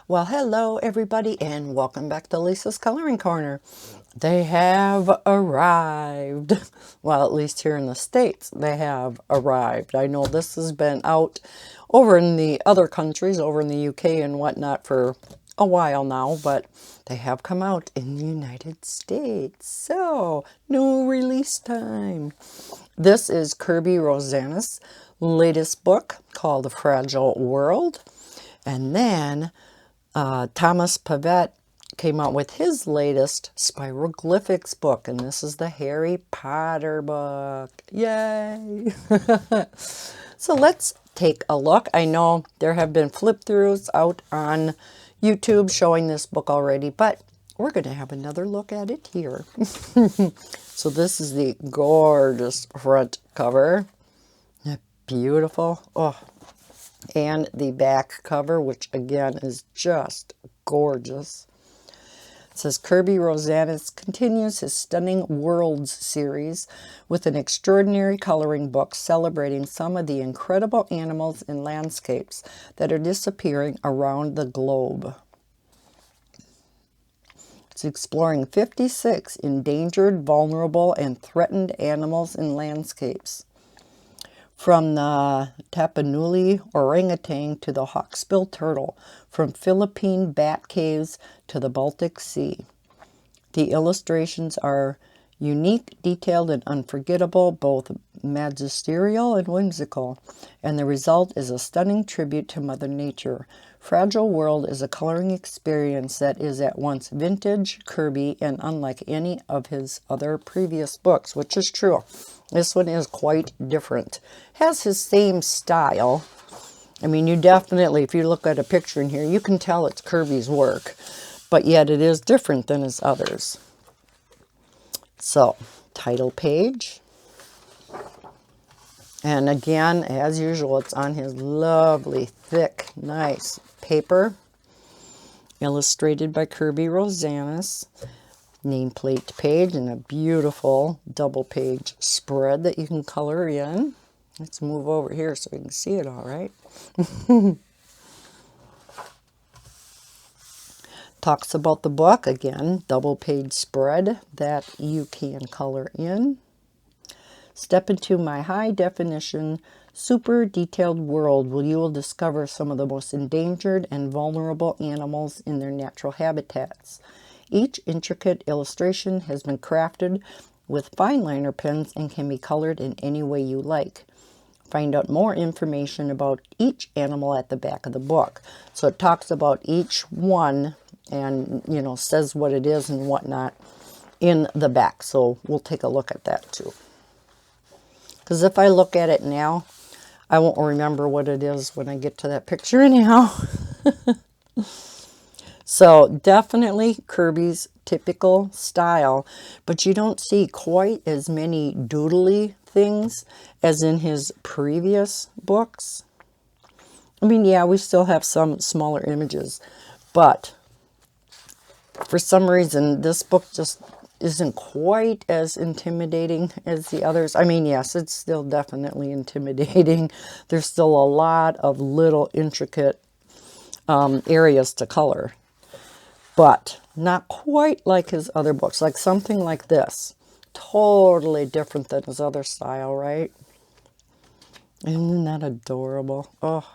Well, hello everybody and welcome back to Lisa's Coloring Corner. They have arrived. Well, at least here in the States, they have arrived. I know this has been out over in the other countries, over in the UK and whatnot for a while now, but they have come out in the United States. So, no release time. This is Kerby Rosanes' latest book called The Fragile World. And then Thomas Pavitte came out with his latest Spiroglyphics book, and this is the Harry Potter book. Yay! So let's take a look. I know there have been flip-throughs out on YouTube showing this book already, but we're going to have another look at it here. So this is the gorgeous front cover. Isn't that beautiful? Oh, and the back cover, which again is just gorgeous. It says Kerby Rosanes continues his Stunning Worlds series with an extraordinary coloring book celebrating some of the incredible animals and landscapes that are disappearing around the globe. It's exploring 56 endangered, vulnerable, and threatened animals and landscapes. From the Tapanuli orangutan to the hawksbill turtle, from Philippine bat caves to the Baltic Sea. The illustrations are unique, detailed, and unforgettable, both magisterial and whimsical, and the result is a stunning tribute to Mother Nature. Fragile World is a coloring experience that is at once vintage, Kerby, and unlike any of his other previous books, which is true. This one is quite different. Has his same style. I mean, you definitely, if you look at a picture in here, you can tell it's Kerby's work, but yet it is different than his others. So, title page. And again, as usual, it's on his lovely, thick, nice paper. Illustrated by Kerby Rosanes. Nameplate page and a beautiful double page spread that you can color in. Let's move over here so you can see it all right. Talks about the book, again, double page spread that you can color in. Step into my high definition, super detailed world where you will discover some of the most endangered and vulnerable animals in their natural habitats. Each intricate illustration has been crafted with fine liner pens and can be colored in any way you like. Find out more information about each animal at the back of the book. So it talks about each one and, you know, says what it is and whatnot in the back. So we'll take a look at that too. Because if I look at it now, I won't remember what it is when I get to that picture anyhow. So definitely Kerby's typical style, but you don't see quite as many doodly things as in his previous books. I mean, yeah, we still have some smaller images, but for some reason, this book just isn't quite as intimidating as the others. I mean, yes, it's still definitely intimidating. There's still a lot of little intricate areas to color, but not quite like his other books. Like something like this. Totally different than his other style, right? Isn't that adorable? Oh.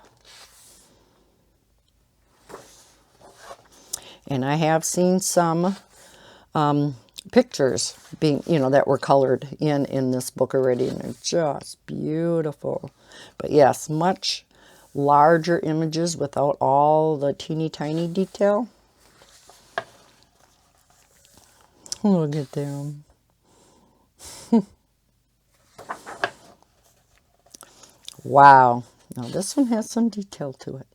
And I have seen some pictures being, you know, that were colored in this book already, and they're just beautiful. But yes, much larger images without all the teeny tiny detail. Look at them. Wow. Now this one has some detail to it.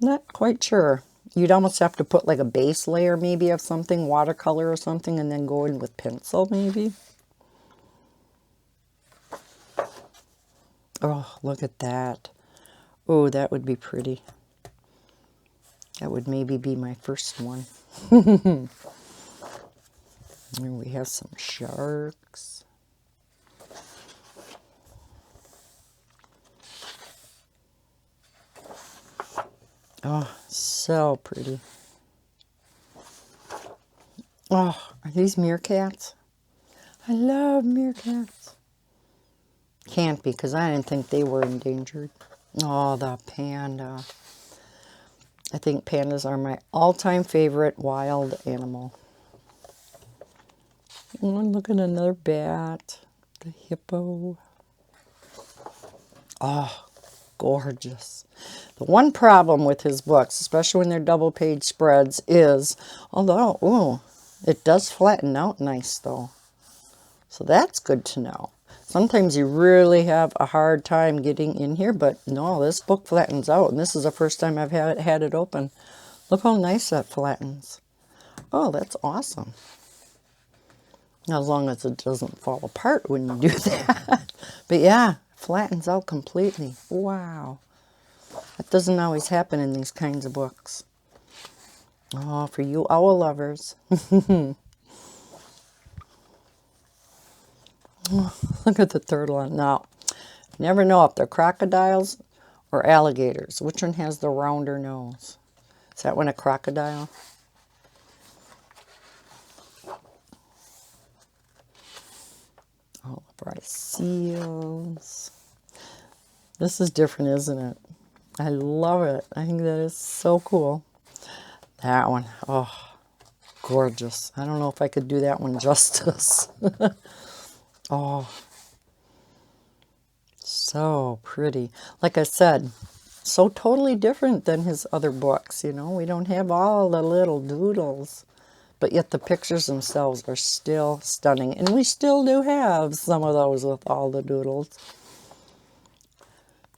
Not quite sure. You'd almost have to put like a base layer maybe of something, watercolor or something, and then go in with pencil maybe. Oh, look at that. Oh, that would be pretty. That would maybe be my first one. Here we have some sharks. Oh, so pretty. Oh, are these meerkats? I love meerkats. Can't be, because I didn't think they were endangered. Oh, the panda. I think pandas are my all-time favorite wild animal. Oh, look at another bat. The hippo. Oh, gorgeous. The one problem with his books, especially when they're double-page spreads, is, although, ooh, it does flatten out nice, though. So that's good to know. Sometimes you really have a hard time getting in here, but no, this book flattens out, and this is the first time I've had it open. Look how nice that flattens. Oh, that's awesome. As long as it doesn't fall apart when you do that. But yeah, flattens out completely. Wow. That doesn't always happen in these kinds of books. Oh, for you owl lovers. Look at the turtle on now. Never know if they're crocodiles or alligators. Which one has the rounder nose? Is that one a crocodile? All of our seals. This is different, isn't it? I love it. I think that is so cool. That one, oh, gorgeous. I don't know if I could do that one justice. Oh, so pretty. Like I said, so totally different than his other books, you know. We don't have all the little doodles, but yet the pictures themselves are still stunning. And we still do have some of those with all the doodles.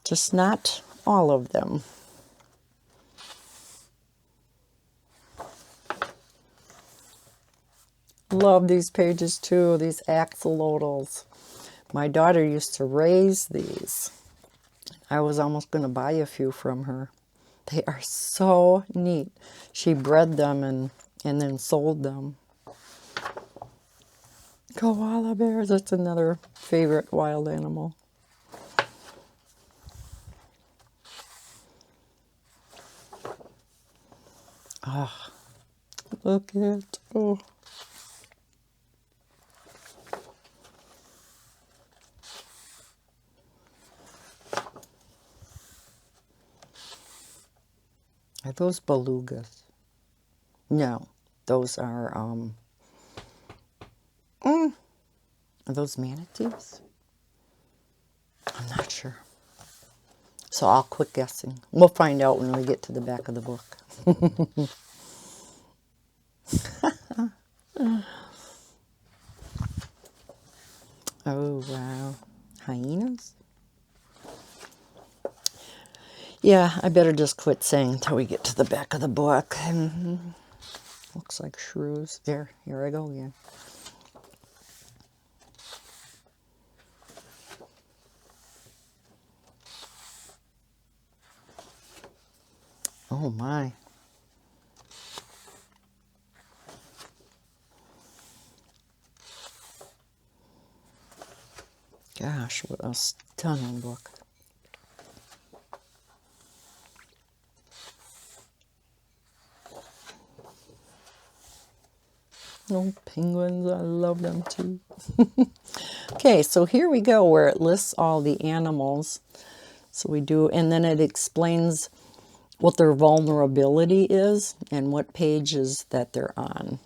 Just not all of them. Love these pages too, these axolotls. My daughter used to raise these. I was almost going to buy a few from her. They are so neat. She bred them and then sold them. Koala bears, that's another favorite wild animal. Ah, look at, oh. Are those belugas? No, those are are those manatees? I'm not sure. So I'll quit guessing. We'll find out when we get to the back of the book. Oh, wow. Hyenas? Yeah, I better just quit saying until we get to the back of the book. Looks like shrews. Here I go again. Oh, my. Gosh, what a stunning book. Oh, penguins, I love them too. Okay, so here we go where it lists all the animals. So we do, and then it explains what their vulnerability is and what pages that they're on.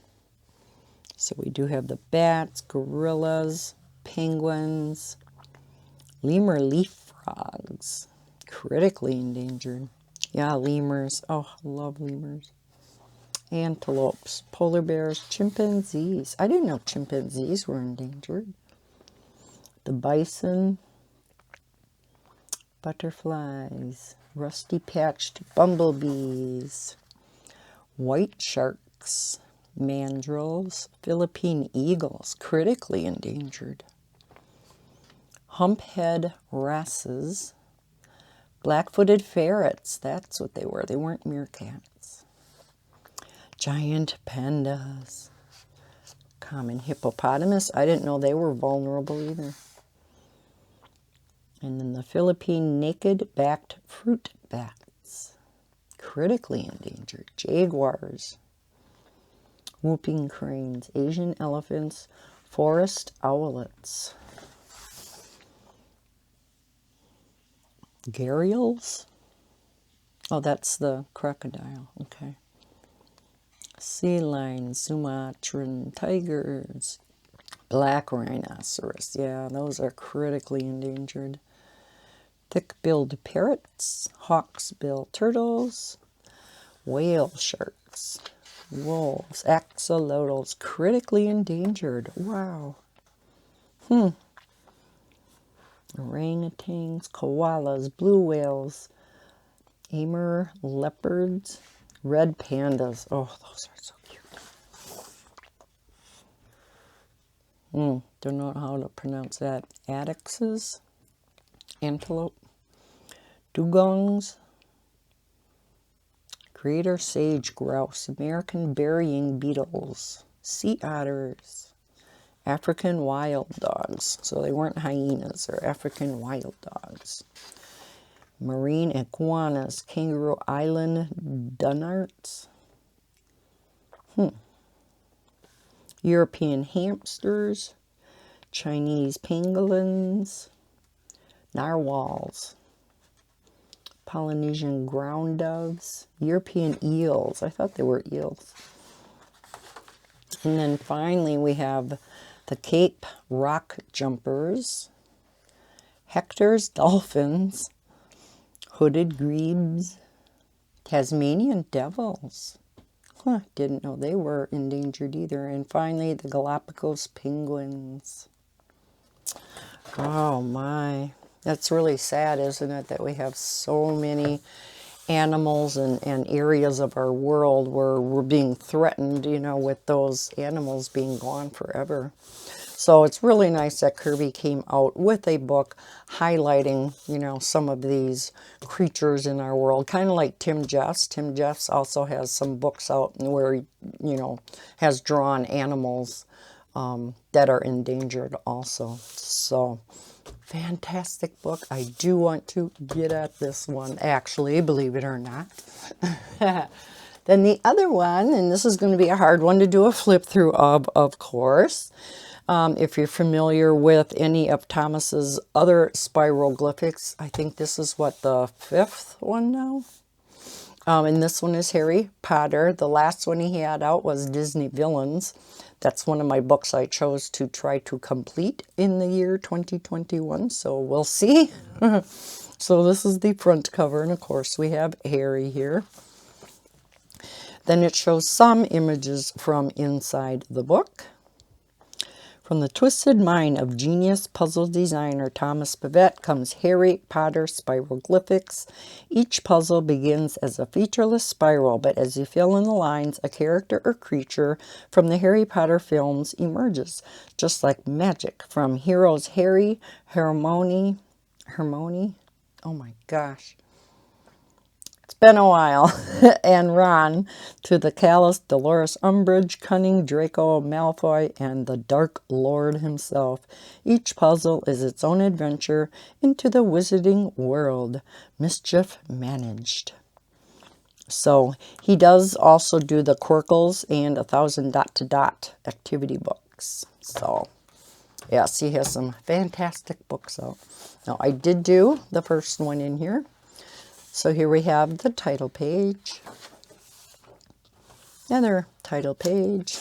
So we do have the bats, gorillas, penguins, lemur leaf frogs, critically endangered. Yeah, lemurs. Oh, I love lemurs. Antelopes, polar bears, chimpanzees. I didn't know chimpanzees were endangered. The bison, butterflies, rusty-patched bumblebees, white sharks, mandrills, Philippine eagles, critically endangered. Humphead wrasses, black-footed ferrets, that's what they were. They weren't meerkats. Giant pandas, common hippopotamus. I didn't know they were vulnerable either. And then the Philippine naked-backed fruit bats, critically endangered. Jaguars, whooping cranes, Asian elephants, forest owlets, gharials. Oh, that's the crocodile. Okay. Sea lions, Sumatran tigers, black rhinoceros. Yeah, those are critically endangered. Thick-billed parrots, hawksbill turtles, whale sharks, wolves, axolotls, critically endangered. Wow. Orangutans, koalas, blue whales, Amur leopards, red pandas. Oh, those are so cute. Don't know how to pronounce that. Addaxes, antelope, dugongs, greater sage grouse, American burying beetles, sea otters, African wild dogs. So they weren't hyenas, they're African wild dogs. Marine iguanas, kangaroo island dunarts, European hamsters, Chinese pangolins, narwhals, Polynesian ground doves, European eels. I thought they were eels. And then finally we have the Cape rock jumpers, Hector's dolphins, hooded grebes, Tasmanian devils. Didn't know they were endangered either. And finally, the Galapagos penguins. Oh my. That's really sad, isn't it, that we have so many animals and areas of our world where we're being threatened, you know, with those animals being gone forever. So it's really nice that Kerby came out with a book highlighting, you know, some of these creatures in our world, kind of like Tim Jeffs. Tim Jeffs also has some books out where he, you know, has drawn animals that are endangered also. So, fantastic book. I do want to get at this one, actually, believe it or not. Then the other one, and this is going to be a hard one to do a flip through of course. If you're familiar with any of Thomas's other Spiroglyphics, I think this is what, the 5th one now? And this one is Harry Potter. The last one he had out was Disney Villains. That's one of my books I chose to try to complete in the year 2021, so we'll see. So this is the front cover, and of course we have Harry here. Then it shows some images from inside the book. From the twisted mind of genius puzzle designer Thomas Pavitte comes Harry Potter Spiroglyphics. Each puzzle begins as a featureless spiral, but as you fill in the lines, a character or creature from the Harry Potter films emerges, just like magic. From heroes Harry, Hermione, oh my gosh. It's been a while, and Ron, to the callous Dolores Umbridge, cunning Draco Malfoy, and the Dark Lord himself. Each puzzle is its own adventure into the wizarding world, mischief managed. So he does also do the Quirkles and 1,000 Dot to Dot activity books. So yes, he has some fantastic books out. Now I did do the first one in here. So here we have the title page, another title page.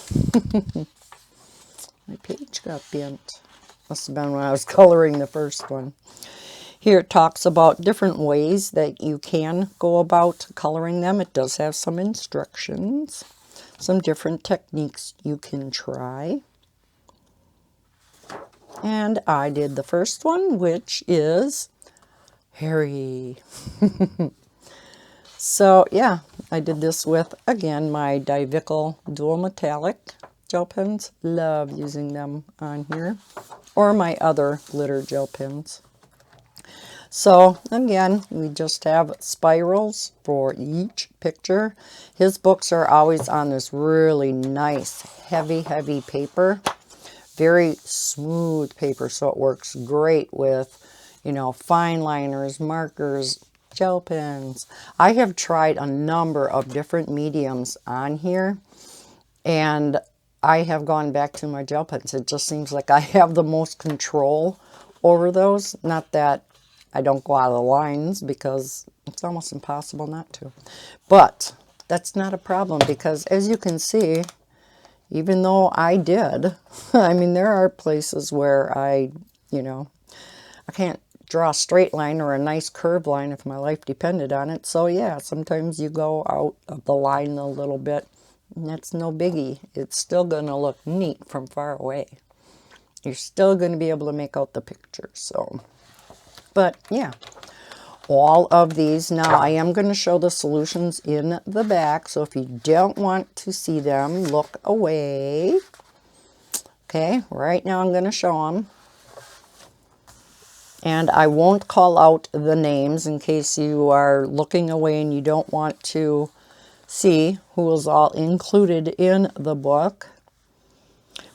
My page got bent. Must have been when I was coloring the first one. Here it talks about different ways that you can go about coloring them. It does have some instructions, some different techniques you can try. And I did the first one, which is Harry. So yeah, I did this with, again, my Divical dual metallic gel pens. Love using them on here, or my other glitter gel pens. So again, we just have spirals for each picture. His books are always on this really nice heavy paper, very smooth paper, so it works great with, you know, fine liners, markers, gel pens. I have tried a number of different mediums on here, and I have gone back to my gel pens. It just seems like I have the most control over those. Not that I don't go out of the lines, because it's almost impossible not to. But that's not a problem, because as you can see, even though I did, I mean, there are places where I can't draw a straight line or a nice curved line if my life depended on it. So yeah, sometimes you go out of the line a little bit, and that's no biggie. It's still going to look neat from far away. You're still going to be able to make out the picture. So, but yeah, all of these. Now I am going to show the solutions in the back. So if you don't want to see them, look away. Okay, right now I'm going to show them. And I won't call out the names in case you are looking away and you don't want to see who is all included in the book.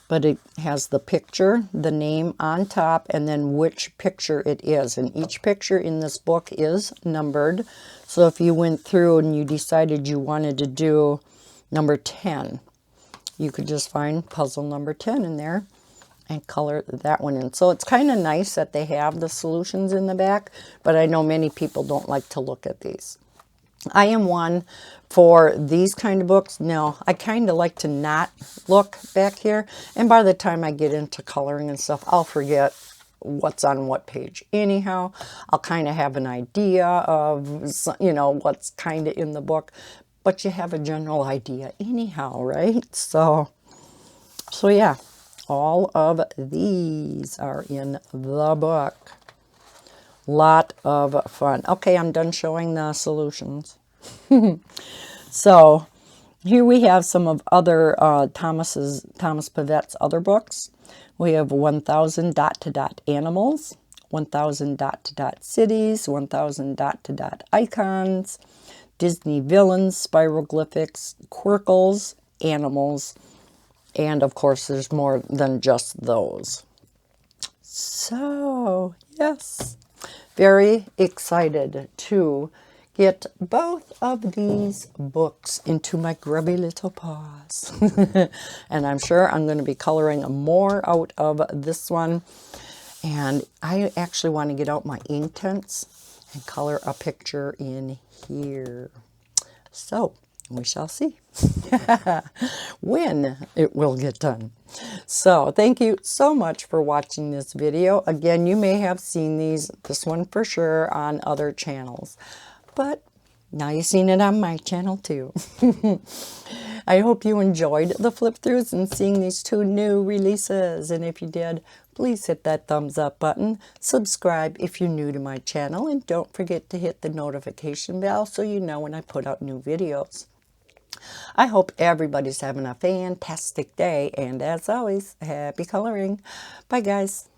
But it has the picture, the name on top, and then which picture it is. And each picture in this book is numbered. So if you went through and you decided you wanted to do number 10, you could just find puzzle number 10 in there and color that one in. So it's kind of nice that they have the solutions in the back, but I know many people don't like to look at these. I am one for these kind of books. No, I kind of like to not look back here, and by the time I get into coloring and stuff, I'll forget what's on what page. Anyhow, I'll kind of have an idea of, what's kind of in the book, but you have a general idea anyhow, right? So yeah. All of these are in the book. Lot of fun. Okay, I'm done showing the solutions. So here we have some of other Thomas Pavitte's other books. We have 1000 dot to dot animals, 1000 dot to dot cities, 1000 dot to dot icons, Disney villains, Spiroglyphics, Quirkles, animals. And of course, there's more than just those. So, yes, very excited to get both of these books into my grubby little paws. And I'm sure I'm going to be coloring more out of this one. And I actually want to get out my Inktense and color a picture in here. So, we shall see when it will get done. So thank you so much for watching this video. Again, you may have seen this one for sure, on other channels, but now you've seen it on my channel too. I hope you enjoyed the flip throughs and seeing these two new releases. And if you did, please hit that thumbs up button, subscribe if you're new to my channel, and don't forget to hit the notification bell so you know when I put out new videos. I hope everybody's having a fantastic day, and as always, happy coloring. Bye, guys.